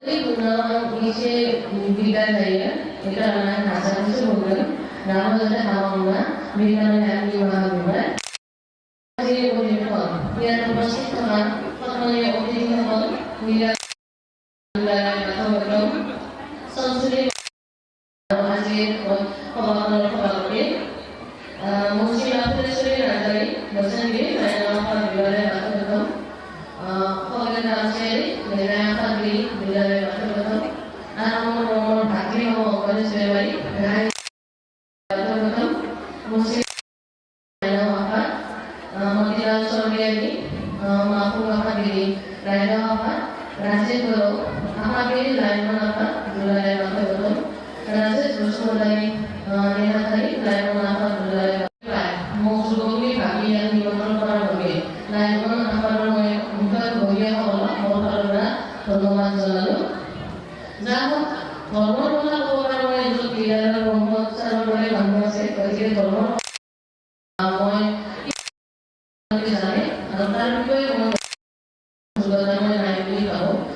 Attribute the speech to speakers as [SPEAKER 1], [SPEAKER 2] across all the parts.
[SPEAKER 1] 이제 비가다야 이거는 가장 수고는 나머지 하나만 비가는 양이만 이제 보니까 yang bersifat katanya optimal dia atau belum sendiri masih kalau mesti apa sendiri ada bersendiri saya apa juga atau belum kalau kita sendiri dengan apa juga atau belum mau pakai mau kalau sendiri atau belum mesti Rasid dulu, apa ini lain apa? Budaya apa betul? Rasid terus mulai lihat tadi lain apa budaya apa? Mau sebelum kami yang dilakukan orang berbeda. Lain apa namanya? Bukan budaya Allah, mau karena pertemuan selalu. Namun, hormon orang yang itu tidak hormon selalu hormon saya kerja hormon. Hormon itu sana, antara dua yang sebenarnya naik di kau.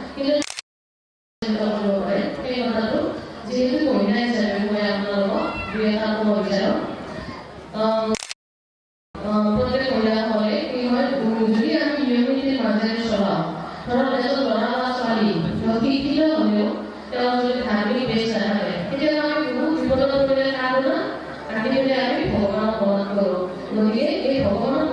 [SPEAKER 1] Jadi kemudian saya yang dia tahu bisa. Pada kemudian oleh jadi kami unit macam sekolah. Kalau besok orang sekali, tapi tidak boleh. Kalau sudah kami biasa ada. Jadi kami juga boleh ada. Kami boleh ada program. Jadi program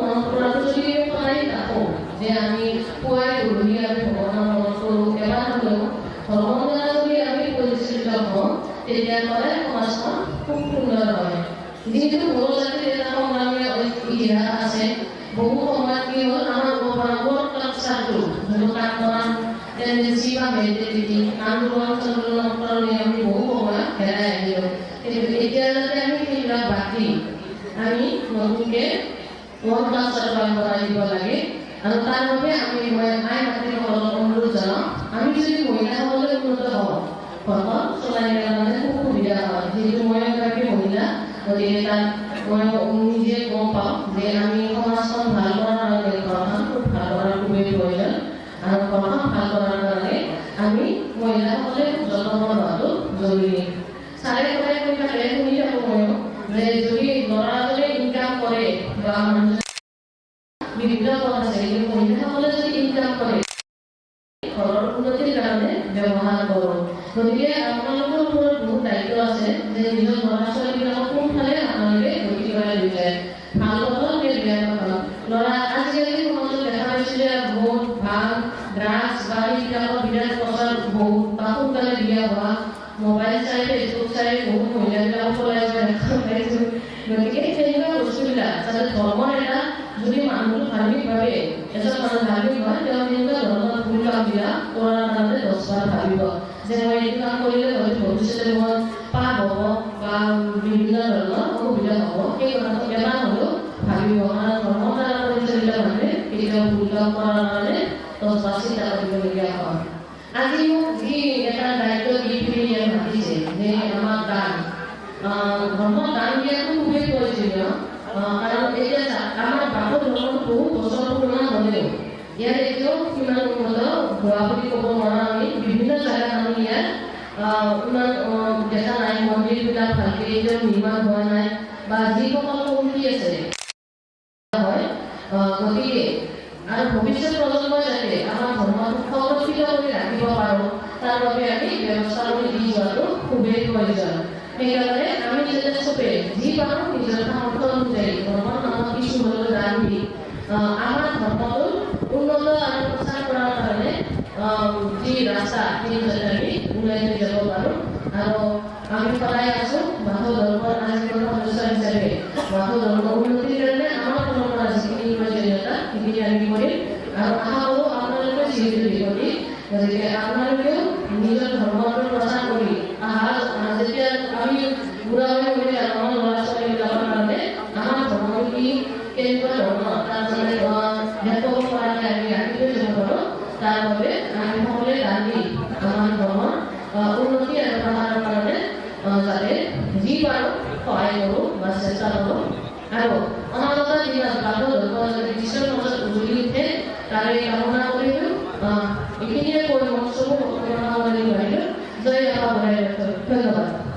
[SPEAKER 1] itu sendiri paling tahu. Jadi kuai dulu dia program itu kepada dulu. Program itu dia posisi dalam. Jadi pada masa kumpulan jadi itu baru saja kita mengalami iya aset buku pembagian anak beberapa tak satu bukan orang dan siapa beda di anak sebelum perlu yang buku pembagian itu kami tidak bagi kami mungkin orang serba berani lagi antara kami nanti kalau menurut jalan kami sih punya oleh menurut bahwa selain yang hukum tidak jadi semuanya kami mohonlah kegiatan menguji kompak dengan kami kemasan hal-hal dari orang hal-hal kubik boleh anak orang hal-hal dari kami mohonlah oleh jodoh batu juli saya kita lihat ini apa mohon dari juli orang dari income kore bahkan bila orang saya mohonlah oleh dari income kore kalau unnati karena ব্যবহার করুন গতিকে আপোনালোকৰ ওপৰত বহুত দায়িত্ব আছে যে নিজৰ ল'ৰা ছোৱালীবিলাকক কোনফালে আপোনালোকে গতি কৰাই লৈ যায় ভাল কথা নে বেয়া কথা ল'ৰা আজিকালি সমাজত দেখা পাইছোঁ যে বহুত ভাং ড্ৰাগছ বা এইবিলাকৰ বিৰাট প্ৰচাৰ বহুত বা সোনকালে বিয়া হোৱা মোবাইল চাই ফেচবুক চাই বহুত মহিলাবিলাকক পলাই যোৱা দেখা পাইছোঁ গতিকে তেনেকুৱা বস্তুবিলাক যাতে ধৰ্মৰ এটা যদি মানুহটো ধাৰ্মিকভাৱে এজন মানুহ ধাৰ্মিক হয় তেওঁ তেনেকুৱা ধৰণৰ ভুল কামবিলাক কৰাৰ কাৰণে 10 বাৰ ভাবিব যে মই এইটো কাম কৰিলে হয়তো ভৱিষ্যতে মই পাপ হ'ব বা বিভিন্ন ধৰণৰ অসুবিধা হ'ব সেই কথাটো এবাৰ হ'লেও ভাবিব কাৰণ ধৰ্মৰ দ্বাৰা পৰিচালিত মানুহে কেতিয়াও ভুল কাম কৰাৰ কাৰণে 10 বাৰ চিন্তা কৰিবলগীয়া হয় আজি মোক যি এটা দায়িত্ব দি পিনি ইয়াত মাতিছে যে আমাৰ দান ধৰ্মৰ দান দিয়াটো খুবেই প্ৰয়োজনীয় কাৰণ এতিয়া আমাৰ বাপৰ ধৰ্মটো বহুত বছৰ পুৰণা হ'লেও ইয়াত এতিয়াও কিমান উন্নত হোৱা বুলি ক'ব নোৱাৰা আমি বিভিন্ন জাগাত আমি ইয়াত ইমান দেখা নাই মন্দিৰবিলাক ভালকৈ এতিয়াও নিৰ্মাণ হোৱা নাই বা যিসকল কমিটি আছে হয় গতিকে আৰু ভৱিষ্যত প্ৰজন্মই যাতে আমাৰ ধৰ্মটো সংৰক্ষিত কৰি ৰাখিব পাৰোঁ তাৰ বাবে আমি ব্যৱস্থা কৰি দি যোৱাটো খুবেই প্ৰয়োজন সেইকাৰণে আমি যাতে চবে যি পাৰোঁ নিজৰ সামৰ্থ্য অনুযায়ী ধৰ্মৰ নামত কিছু হ'লেও দান দি আমাৰ ধৰ্মটো উন্নত আৰু প্ৰচাৰ কৰাৰ কাৰণে যি ৰাস্তা সেই যাতে আমি ওলাই লৈ যাব পাৰোঁ আৰু আমি সদায় আছোঁ বাথৌ ধৰ্মৰ আজীৱন সদস্য হিচাপে বাথৌ ধৰ্মৰ উন্নতিৰ কাৰণে আমাৰ পৰম্পৰা যিখিনি প্ৰয়োজনীয়তা সেইখিনি আমি কৰিম আৰু আশা কৰোঁ আপোনালোকে যিহেতু বিপদী গতিকে আপোনালোকেও নিজৰ ধৰ্মটো প্ৰচাৰ কৰি যেতিয়া আমি বুঢ়া হৈ গ'লে আমাৰ ল'ৰা ছোৱালীবিলাকৰ কাৰণে আমাৰ ধৰ্মটো কি কেনেকুৱা ধৰণৰ তাৰ মানে ব্যাপক পৰাকৈ আমি ৰাখি লৈ যাব পাৰোঁ তাৰ বাবে আমি সকলোৱে দান দি আমাৰ ধৰ্মৰ উন্নতি আৰু প্ৰসাৰৰ কাৰণে যাতে যি পাৰোঁ সহায় কৰোঁ বা চেষ্টা কৰোঁ আৰু অনাগত দিনত বাথৌ ধৰ্ম যদি বিশ্বৰ মাজত উজলি উঠে তাৰে কামনা কৰিলোঁ এইখিনিয়ে কৈ মহোৎসৱো বনাই ৰাখিছোঁ। ধন্যবাদ।